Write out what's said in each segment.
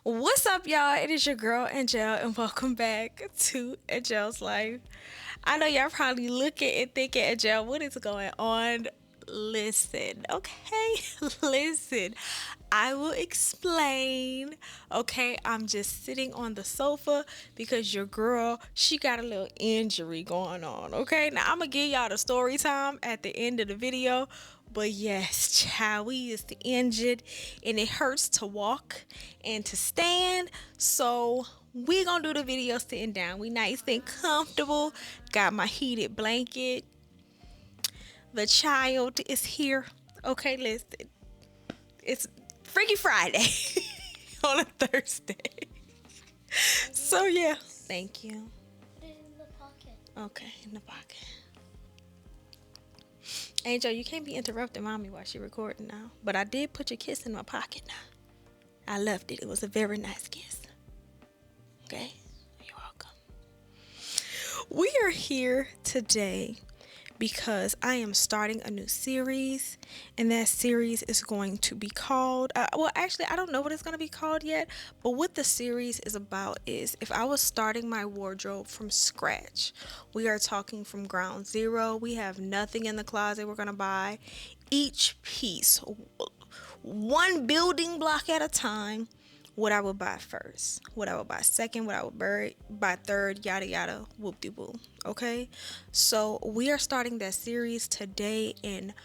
What's up, y'all? It is your girl Angelle, and welcome back to Angelle's Life. I know y'all probably looking and thinking, Angelle, what is going on? Listen, okay? Listen, I will explain. Okay, I'm just sitting on the sofa because your girl, she got a little injury going on. Okay, now I'm gonna give y'all the story time at the end of the video. But yes, child, we is injured and it hurts to walk and to stand. So we gonna do the video sitting down. We nice and comfortable. Got my heated blanket. The child is here. Okay, listen. It's Freaky Friday on a Thursday. So yeah. Thank you. Put it in the pocket. Okay, in the pocket. Angel, you can't be interrupting mommy while she recording now. But I did put your kiss in my pocket now. I loved it. It was a very nice kiss. Okay? You're welcome. We are here today because I am starting a new series, and that series is going to be called actually I don't know what it's going to be called yet, but what the series is about is if I was starting my wardrobe from scratch. We are talking from ground zero. We have nothing in the closet. We're going to buy each piece, one building block at a time. What I would buy first, what I would buy second, what I would buy third, yada yada, whoop de whoop. Okay, so we are starting that series today in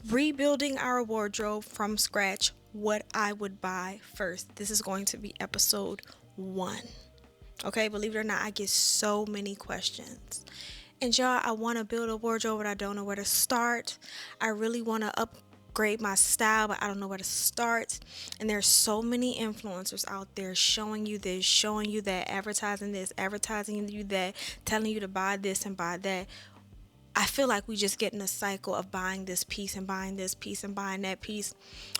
rebuilding our wardrobe from scratch. What I would buy first. This is going to be episode 1. Okay, believe it or not, I get so many questions. And y'all, I want to build a wardrobe, but I don't know where to start. I really want to upgrade my style, but I don't know where to start. And there's so many influencers out there showing you this, showing you that, advertising this, advertising you that, telling you to buy this and buy that. I feel like we just get in a cycle of buying this piece and buying this piece and buying that piece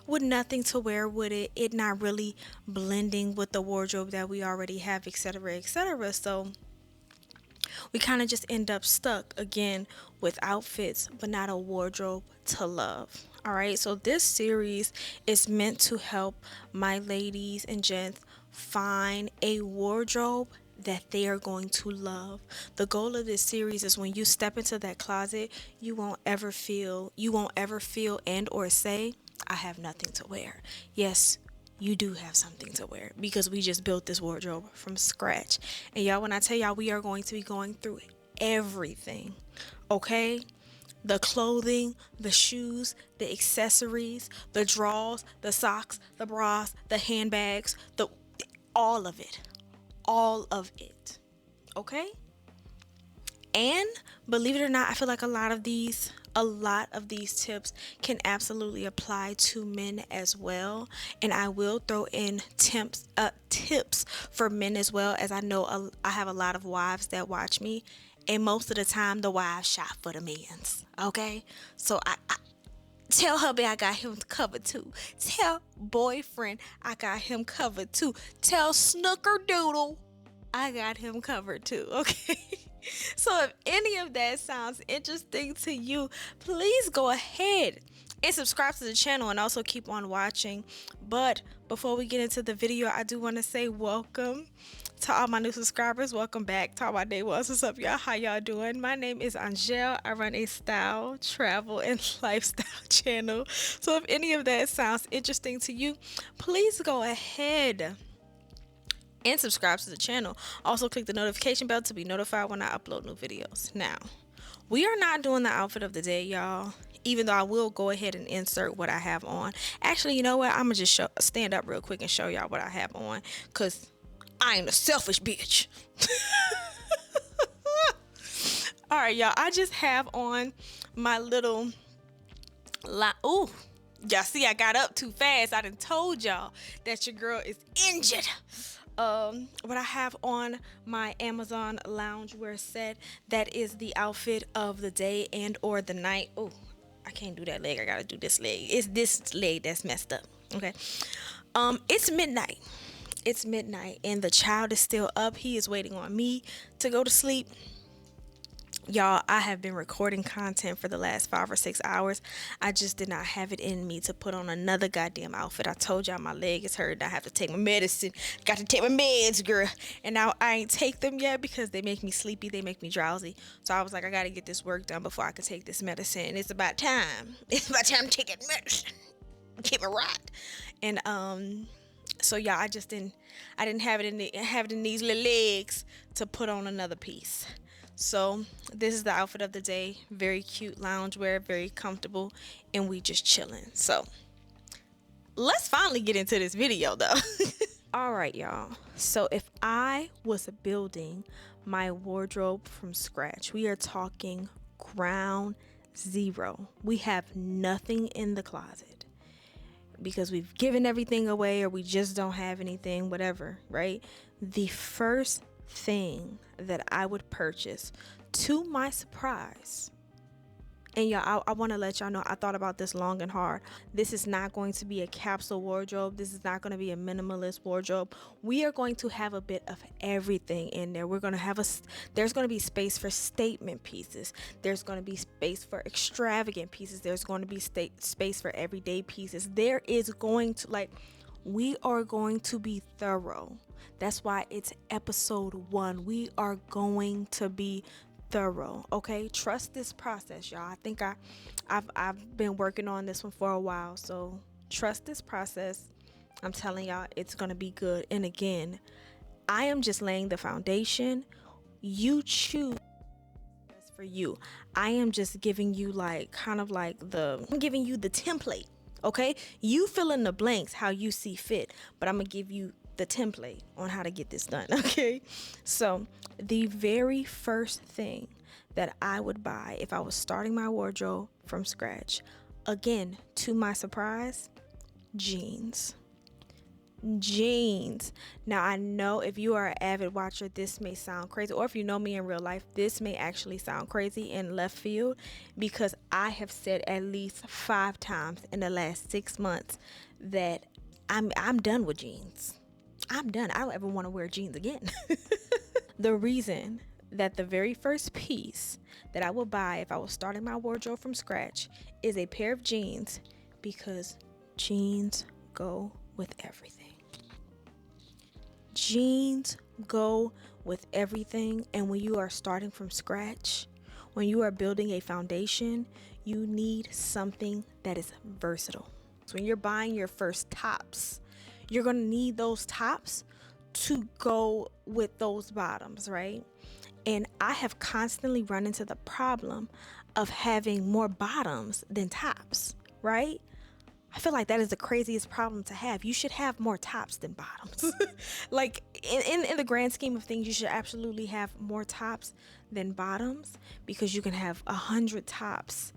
with nothing to wear with it not really blending with the wardrobe that we already have, etc., etc. So we kind of just end up stuck again with outfits but not a wardrobe to love. All right, so this series is meant to help my ladies and gents find a wardrobe that they are going to love. The goal of this series is when you step into that closet, you won't ever feel and or say, I have nothing to wear. Yes, you do have something to wear because we just built this wardrobe from scratch. And y'all, when I tell y'all we are going to be going through everything, okay? The clothing, the shoes, the accessories, the drawers, the socks, the bras, the handbags, all of it. All of it. Okay? And believe it or not, I feel like a lot of these tips can absolutely apply to men as well. And I will throw in tips for men as well, as I know I have a lot of wives that watch me, and most of the time the wives shop for the men's. Okay, so I tell hubby I got him covered too. Tell boyfriend I got him covered too. Tell Snooker I got him covered too. Okay. So if any of that sounds interesting to you, please go ahead and subscribe to the channel and also keep on watching. But before we get into the video, I do want to say welcome to all my new subscribers. Welcome back to all my day ones. What's up, y'all? How y'all doing? My name is Angelle. I run a style, travel, and lifestyle channel. So if any of that sounds interesting to you, please go ahead and subscribe to the channel. Also click the notification bell to be notified when I upload new videos. Now, we are not doing the outfit of the day, y'all, even though I will go ahead and insert what I have on. Actually, you know what, I'm gonna just stand up real quick and show y'all what I have on, because I ain't a selfish bitch. All right, y'all, I just have on my little ooh, y'all see I got up too fast. I done told y'all that your girl is injured. What I have on my Amazon loungewear set, that is the outfit of the day and or the night. Oh, I can't do that leg. I gotta do this leg. It's this leg that's messed up. Okay. It's midnight. It's midnight and the child is still up. He is waiting on me to go to sleep. Y'all, I have been recording content for the last 5 or 6 hours. I just did not have it in me to put on another goddamn outfit. I told y'all my leg is hurt and I have to take my medicine. Got to take my meds, girl. And now I ain't take them yet because they make me sleepy. They make me drowsy. So I was like, I got to get this work done before I can take this medicine. It's about time. It's about time to take that medicine. Keep it right. And so yeah, I didn't have it in these little legs to put on another piece. So this is the outfit of the day. Very cute loungewear, very comfortable, and we just chilling. So let's finally get into this video though. All right, y'all. So if I was building my wardrobe from scratch, we are talking ground zero. We have nothing in the closet because we've given everything away or we just don't have anything, whatever, right? The first thing that I would purchase, to my surprise, and y'all, I want to let y'all know I thought about this long and hard. This is not going to be a capsule wardrobe. This is not going to be a minimalist wardrobe. We are going to have a bit of everything in there. We're going to have there's going to be space for statement pieces. There's going to be space for extravagant pieces. There's going to be space for everyday pieces. There is going to, we are going to be thorough. That's why it's episode 1. We are going to be thorough. Okay, trust this process, y'all. I think I've been working on this one for a while, so trust this process. I'm telling y'all, it's gonna be good. And again, I am just laying the foundation. You choose for you. I am just giving you I'm giving you the template. Okay, you fill in the blanks how you see fit, but I'm gonna give you the template on how to get this done. Okay, so the very first thing that I would buy if I was starting my wardrobe from scratch, again, to my surprise, jeans. Now I know if you are an avid watcher, this may sound crazy, or if you know me in real life, this may actually sound crazy in left field, because I have said at least 5 times in the last 6 months that I'm done with jeans. I'm done. I don't ever want to wear jeans again. The reason that the very first piece that I would buy if I was starting my wardrobe from scratch is a pair of jeans, because jeans go with everything. Jeans go with everything. And when you are starting from scratch, when you are building a foundation, you need something that is versatile. So when you're buying your first tops, you're going to need those tops to go with those bottoms, right? And I have constantly run into the problem of having more bottoms than tops, right? I feel like that is the craziest problem to have. You should have more tops than bottoms. Like in the grand scheme of things, you should absolutely have more tops than bottoms, because you can have 100 tops,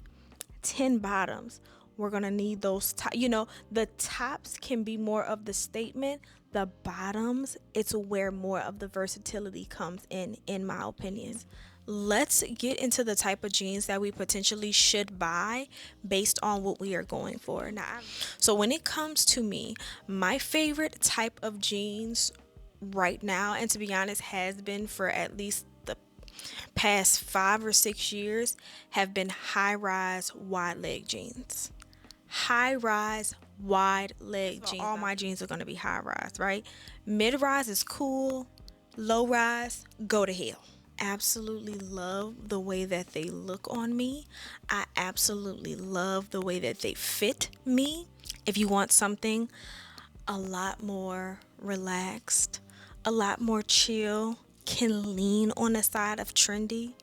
10 bottoms. We're gonna need those the tops can be more of the statement. The bottoms, it's where more of the versatility comes in my opinion. Let's get into the type of jeans that we potentially should buy based on what we are going for. Now, so when it comes to me, my favorite type of jeans right now, and to be honest has been for at least the past 5 or 6 years, have been high-rise wide leg jeans. High-rise wide leg jeans. All my jeans are going to be high-rise, right? Mid-rise is cool. Low-rise, go to hell. Absolutely love the way that they look on me. I absolutely love the way that they fit me. If you want something a lot more relaxed, a lot more chill, can lean on the side of trendy,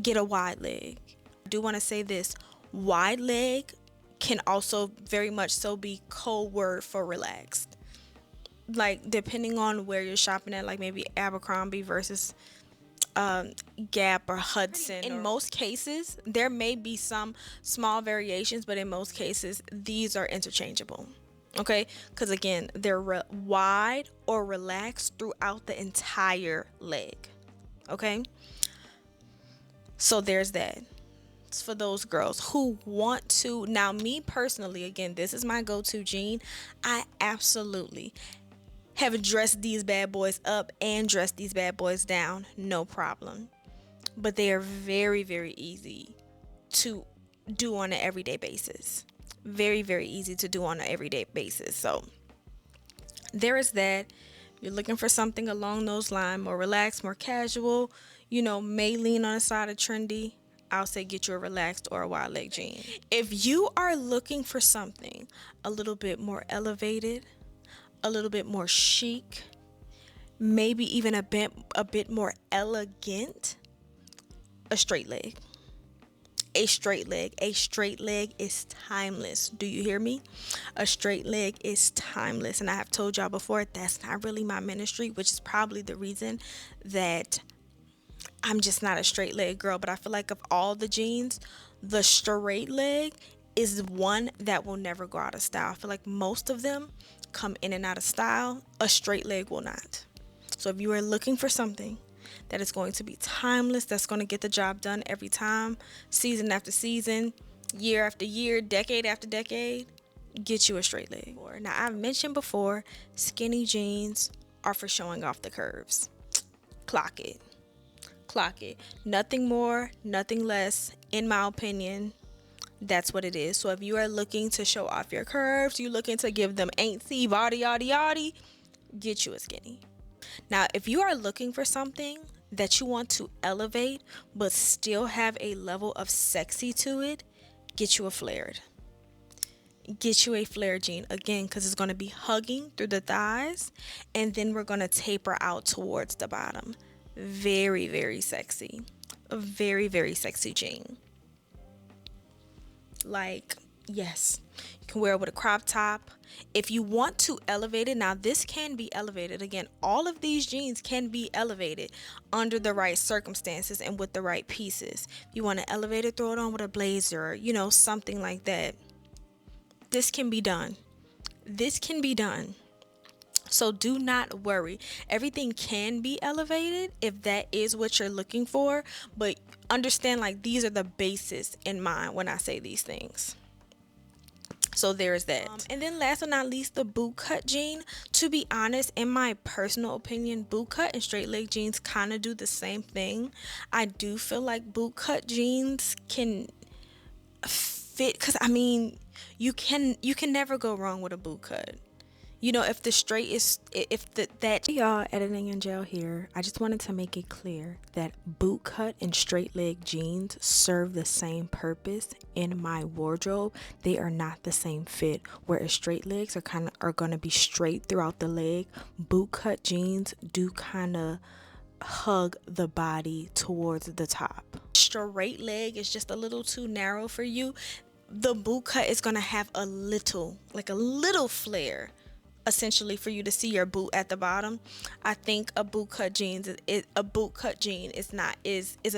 get a wide leg. I do want to say this: wide leg can also very much so be code word for relaxed. Like, depending on where you're shopping at, like maybe Abercrombie versus Gap or Hudson. In most cases, there may be some small variations, but in most cases, these are interchangeable. Okay, because again, they're wide or relaxed throughout the entire leg. Okay, so there's that. It's for those girls who want to. Now, me personally, again, this is my go-to jean. I absolutely have dressed these bad boys up and dressed these bad boys down, no problem. but they are very, very easy to do on an everyday basis. Very, very easy to do on an everyday basis. So there is that. You're looking for something along those lines, more relaxed, more casual, may lean on the side of trendy. I'll say get you a relaxed or a wide leg jean. If you are looking for something a little bit more elevated, a little bit more chic, maybe even a bit more elegant, a straight leg. A straight leg. A straight leg is timeless. Do you hear me? A straight leg is timeless. And I have told y'all before, that's not really my ministry, which is probably the reason that I'm just not a straight leg girl. But I feel like of all the jeans, the straight leg is one that will never go out of style. I feel like most of them come in and out of style. A straight leg will not. So if you are looking for something that is going to be timeless, that's going to get the job done every time, season after season, year after year, decade after decade, get you a straight leg. Now, I've mentioned before, skinny jeans are for showing off the curves. Clock it. Clock it. Nothing more, nothing less, in my opinion. That's what it is. So if you are looking to show off your curves, you looking to give them ain't body, yaddy, yaddy, get you a skinny. Now, if you are looking for something that you want to elevate but still have a level of sexy to it, get you a flared. Get you a flare jean again, because it's going to be hugging through the thighs, and then we're going to taper out towards the bottom. Very, very sexy. A very, very sexy jean. Like, yes, you can wear it with a crop top. If you want to elevate it, now this can be elevated. Again, all of these jeans can be elevated under the right circumstances and with the right pieces. If you want to elevate it, throw it on with a blazer, something like that. This can be done. This can be done. So do not worry. Everything can be elevated if that is what you're looking for, but understand, like, these are the bases in mind when I say these things. So there's that. And then last but not least, the boot cut jean. To be honest, in my personal opinion, boot cut and straight leg jeans kind of do the same thing. I do feel like boot cut jeans can fit, because you can never go wrong with a boot cut. If the straight is, that y'all, editing Angelle here, I just wanted to make it clear that boot cut and straight leg jeans serve the same purpose in my wardrobe. They are not the same fit. Whereas straight legs are going to be straight throughout the leg, boot cut jeans do kind of hug the body towards the top. Straight leg is just a little too narrow for you. The boot cut is going to have a little flare, essentially, for you to see your boot at the bottom. I think a boot cut jean is a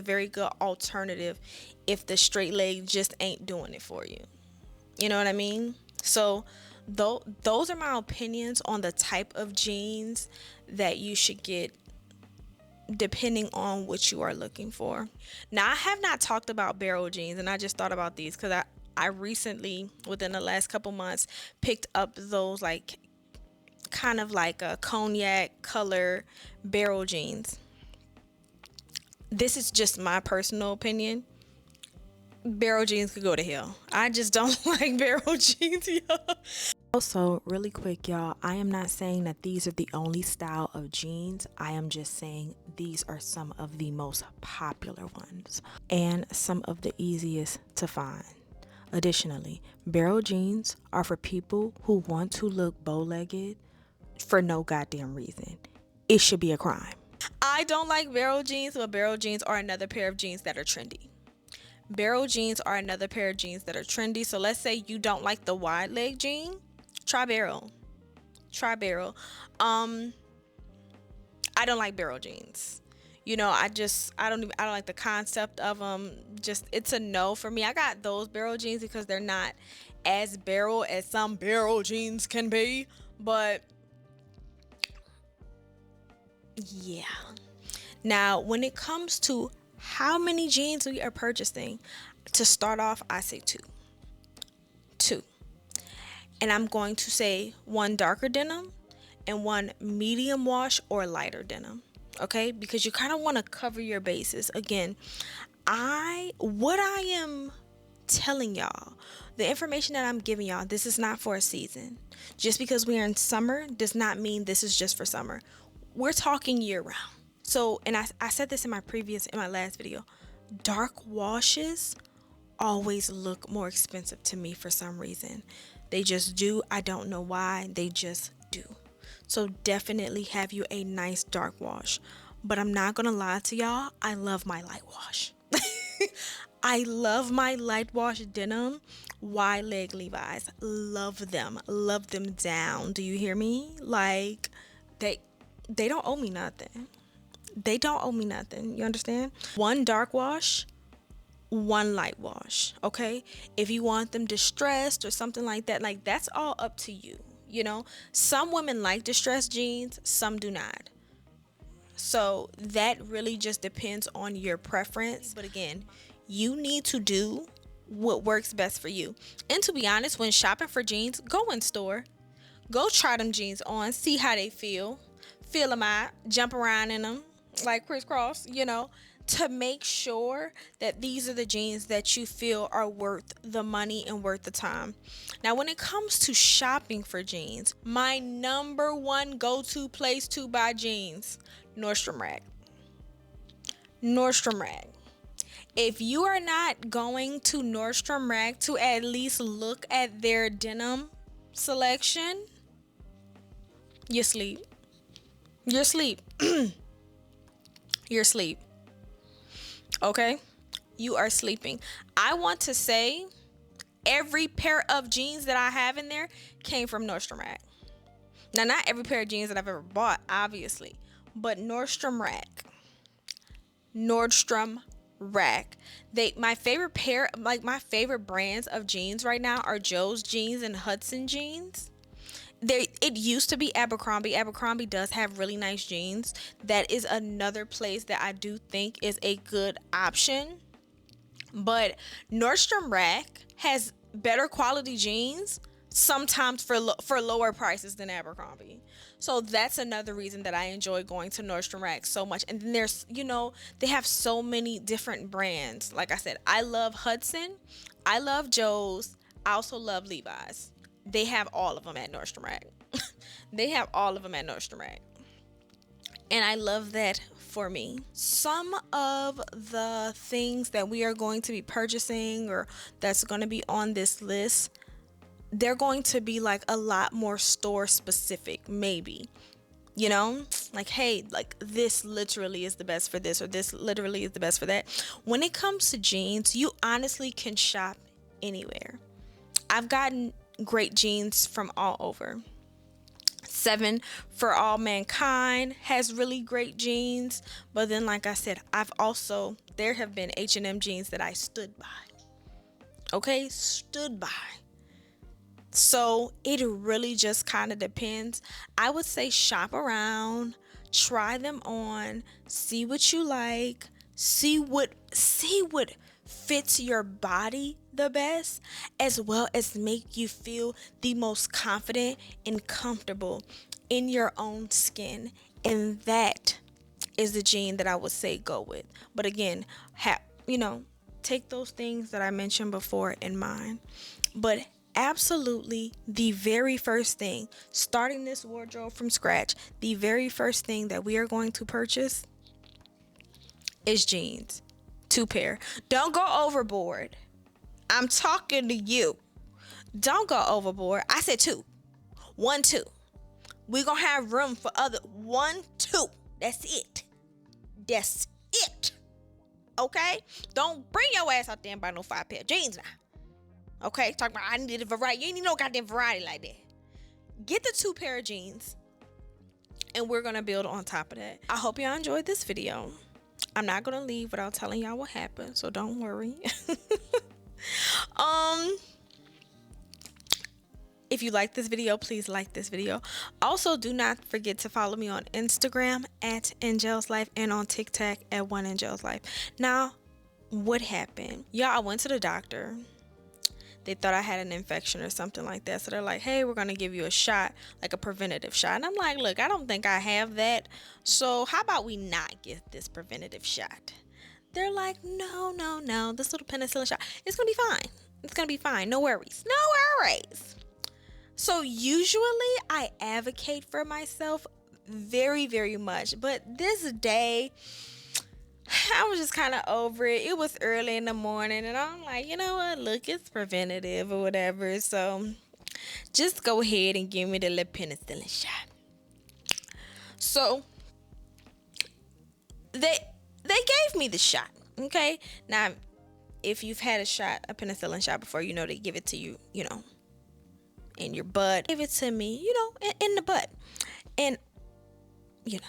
very good alternative if the straight leg just ain't doing it for you. You know what I mean? So those are my opinions on the type of jeans that you should get depending on what you are looking for. Now, I have not talked about barrel jeans, and I just thought about these because I recently, within the last couple months, picked up those kind of like a cognac color barrel jeans. This is just my personal opinion. Barrel jeans could go to hell. I just don't like barrel jeans, y'all. Also, really quick, y'all, I am not saying that these are the only style of jeans. I am just saying these are some of the most popular ones and some of the easiest to find. Additionally, barrel jeans are for people who want to look bow-legged for no goddamn reason. It should be a crime. I don't like barrel jeans, but barrel jeans are another pair of jeans that are trendy. Barrel jeans are another pair of jeans that are trendy. So let's say you don't like the wide leg jean, try barrel. I don't like barrel jeans. I don't like the concept of them. Just, it's a no for me. I got those barrel jeans because they're not as barrel as some barrel jeans can be, but yeah. Now, when it comes to how many jeans we are purchasing, to start off, I say two. And I'm going to say one darker denim and one medium wash or lighter denim. okay? Because you kind of want to cover your bases. Again, what I am telling y'all, the information that I'm giving y'all, this is not for a season. Just because we are in summer does not mean this is just for summer. We're talking year round. So, and I said this in my last video, dark washes always look more expensive to me for some reason. They just do. I don't know why. They just do. So definitely have you a nice dark wash. But I'm not gonna lie to y'all, I love my light wash. I love my light wash denim wide leg Levi's. Love them. Love them down. Do you hear me? Like they don't owe me nothing. They don't owe me nothing. You understand? One dark wash, one light wash, okay? If you want them distressed or something like that, like that's all up to you, you know? Some women like distressed jeans, some do not. So that really just depends on your preference. But again, you need to do what works best for you. And to be honest, when shopping for jeans, go in store. Go try them jeans on, see how they feel. Feel them out, jump around in them like crisscross, you know, to make sure that these are the jeans that you feel are worth the money and worth the time. Now, when it comes to shopping for jeans, my number one go-to place to buy jeans, Nordstrom Rack. Nordstrom Rack. If you are not going to Nordstrom Rack to at least look at their denim selection, you sleep. You're asleep. You're asleep. Okay? You are sleeping. I want to say every pair of jeans that I have in there came from Nordstrom Rack. Now, not every pair of jeans that I've ever bought, obviously, but Nordstrom Rack. Nordstrom Rack. My favorite brands of jeans right now are Joe's jeans and Hudson jeans. It used to be Abercrombie. Abercrombie does have really nice jeans. That is another place that I do think is a good option. But Nordstrom Rack has better quality jeans sometimes for lower prices than Abercrombie. So that's another reason that I enjoy going to Nordstrom Rack so much. And then there's, they have so many different brands. Like I said, I love Hudson. I love Joe's. I also love Levi's. They have all of them at Nordstrom Rack. They have all of them at Nordstrom Rack. And I love that for me. Some of the things that we are going to be purchasing or that's going to be on this list, they're going to be like a lot more store specific, maybe. Like, hey, like this literally is the best for this or this literally is the best for that. When it comes to jeans, you honestly can shop anywhere. I've gotten great jeans from all over. 7 for All Mankind has really great jeans, but then like I said, there have been H&M jeans that I stood by. Okay, stood by. So it really just kind of depends. I would say shop around, try them on, see what you like, see what fits your body the best, as well as make you feel the most confident and comfortable in your own skin. And that is the jean that I would say go with. But again, take those things that I mentioned before in mind. But absolutely, the very first thing, starting this wardrobe from scratch, the very first thing that we are going to purchase is jeans. 2 pair. Don't go overboard. I'm talking to you. Don't go overboard. I said 2. 1, 2. We're going to have room for other 1, 2. That's it. That's it. Okay? Don't bring your ass out there and buy no 5 pair of jeans now. Okay? Talking about I need a variety. You ain't need no goddamn variety like that. Get the 2 pair of jeans. And we're going to build on top of that. I hope y'all enjoyed this video. I'm not going to leave without telling y'all what happened, so don't worry. If you like this video, please like this video. Also, do not forget to follow me on Instagram at angelleslife and on TikTok at 1angelleslife. Now, what happened? Y'all, I went to the doctor. They thought I had an infection or something like that. So they're like, hey, we're going to give you a shot, like a preventative shot. And I'm like, look, I don't think I have that. So how about we not get this preventative shot? They're like, no, no, no. This little penicillin shot, it's going to be fine. It's going to be fine. No worries. No worries. So usually I advocate for myself very, very much. But this day, I was just kind of over it. It was early in the morning, and I'm like, you know what? Look, it's preventative or whatever. So just go ahead and give me the little penicillin shot. So they gave me the shot. Okay. Now, if you've had a penicillin shot before, you know they give it to you, in your butt. Give it to me, in the butt, and you know.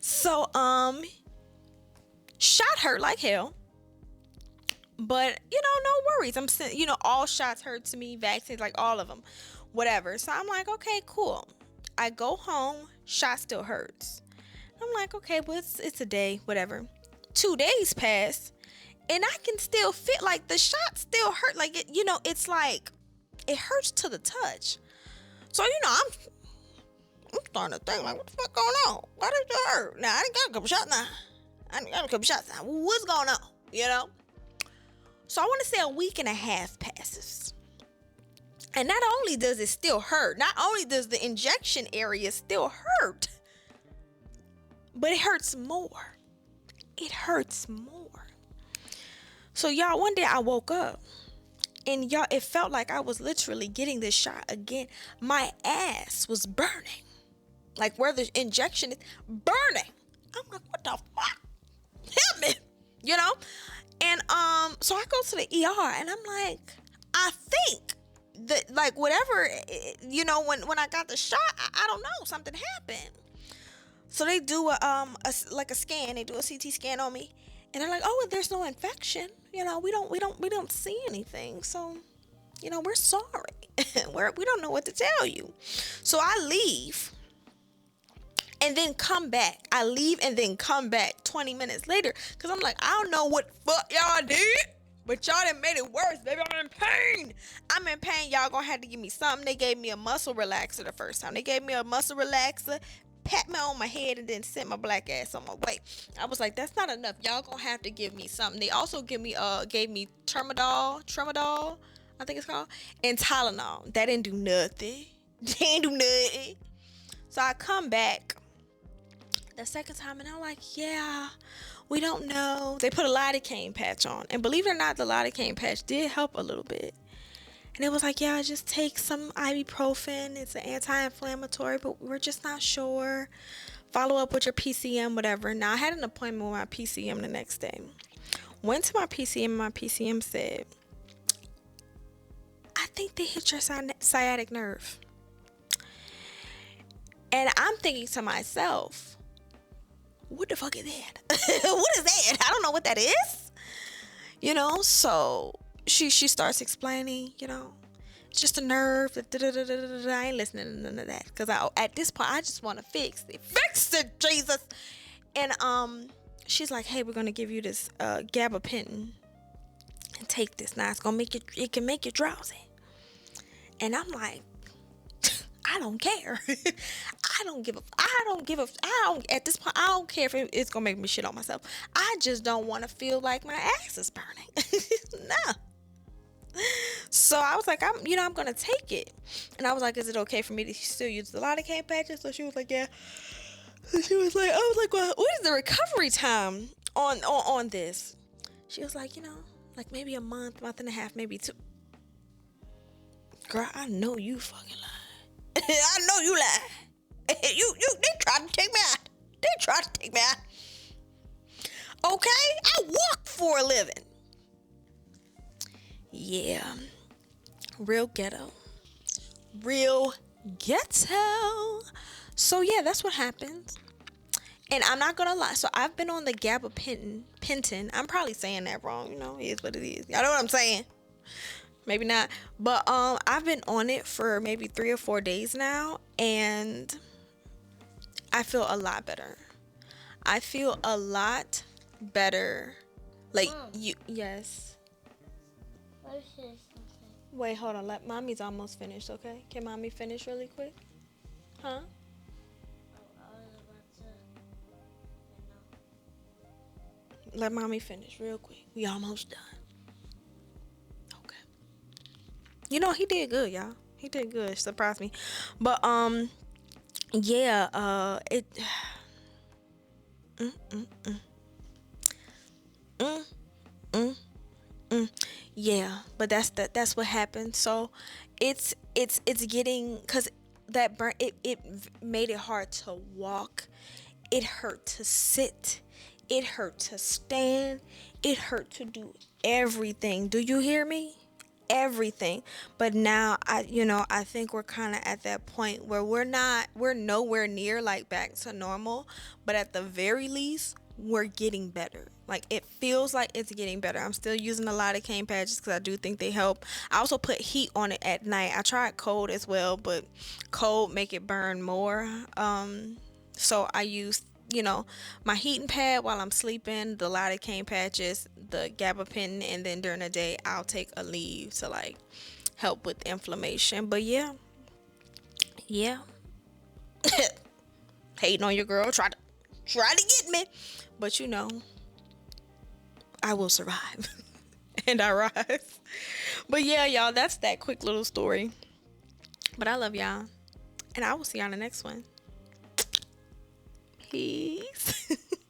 So shot hurt like hell, but no worries. I'm saying, all shots hurt to me, vaccines, like all of them, whatever. So I'm like, okay, cool. I go home, shot still hurts. I'm like, okay, well, it's a day, whatever. 2 days pass, and I can still feel like the shot still hurt. Like it's like it hurts to the touch. So I'm starting to think, like, what the fuck going on? Why did it hurt? Now, I didn't got a couple shots now. What's going on? So I want to say a week and a half passes. And not only does it still hurt, not only does the injection area still hurt, but it hurts more. It hurts more. So, y'all, one day I woke up, and y'all, it felt like I was literally getting this shot again. My ass was burning. Like where the injection is burning. I'm like, what the fuck? Help me. And so I go to the ER, and I'm like, I think that, like, whatever, when I got the shot, I don't know, something happened. So they do a scan. They do a CT scan on me, and they're like, oh, there's no infection. We don't see anything. So, we're sorry. We don't know what to tell you. So I leave. And then come back. I leave and then come back 20 minutes later. Because I'm like, I don't know what fuck y'all did. But y'all done made it worse, baby. I'm in pain. I'm in pain. Y'all gonna have to give me something. They gave me a muscle relaxer the first time. They gave me a muscle relaxer, pat me on my head, and then sent my black ass on my way. I was like, that's not enough. Y'all gonna have to give me something. They also gave me tramadol, I think it's called, and Tylenol. That didn't do nothing. So I come back the second time, and I'm like, yeah, we don't know. They put a lidocaine patch on, and believe it or not, the lidocaine patch did help a little bit. And it was like, yeah, just take some ibuprofen. It's an anti-inflammatory, but we're just not sure. Follow up with your PCM, whatever. Now, I had an appointment with my PCM the next day. Went to my PCM, and my PCM said, I think they hit your sciatic nerve. And I'm thinking to myself, what the fuck is that? What is that? I don't know what that is. So she starts explaining, it's just a nerve. I ain't listening to none of that. Because at this point, I just want to fix it. Fix it, Jesus. And she's like, hey, we're going to give you this gabapentin. And take this. Now, it can make you drowsy. And I'm like, I don't care. At this point, I don't care if it's going to make me shit on myself. I just don't want to feel like my ass is burning. No. So I was like, I'm going to take it. And I was like, is it okay for me to still use the lidocaine patches? So she was like, yeah. So she was like, I was like, well, what is the recovery time on this? She was like, like maybe a month and a half, maybe 2. Girl, I know you fucking lying. I know you lie. They tried to take me out. Okay? I work for a living. Yeah. Real ghetto. So yeah, that's what happens. And I'm not gonna lie. So I've been on the gabapentin. I'm probably saying that wrong. It is what it is. Y'all know what I'm saying? Maybe not. But I've been on it for maybe 3 or 4 days now, and I feel a lot better. Like yes. I was saying something. Wait, hold on. Let mommy's almost finished, okay? Can mommy finish really quick? Huh? I was about to, Let mommy finish real quick. We almost done. Okay. You know, he did good, y'all. He did good. Surprised me. But yeah, it mm, mm, mm, mm, mm, mm. Yeah, but that's what happened. So it's getting, cuz that burn it made it hard to walk. It hurt to sit. It hurt to stand. It hurt to do everything. Do you hear me? Everything. But now I think we're kind of at that point where we're nowhere near like back to normal, but at the very least we're getting better. Like it feels like it's getting better. I'm still using a lot of cane patches because I do think they help. I also put heat on it at night. I tried cold as well, but cold make it burn more. So I use, my heating pad while I'm sleeping, the lidocaine patches, the gabapentin, and then during the day I'll take a leave to like help with inflammation. But yeah, hating on your girl, try to get me, but I will survive and I rise. But yeah, y'all, that's that quick little story. But I love y'all, and I will see y'all in the next one. Peace.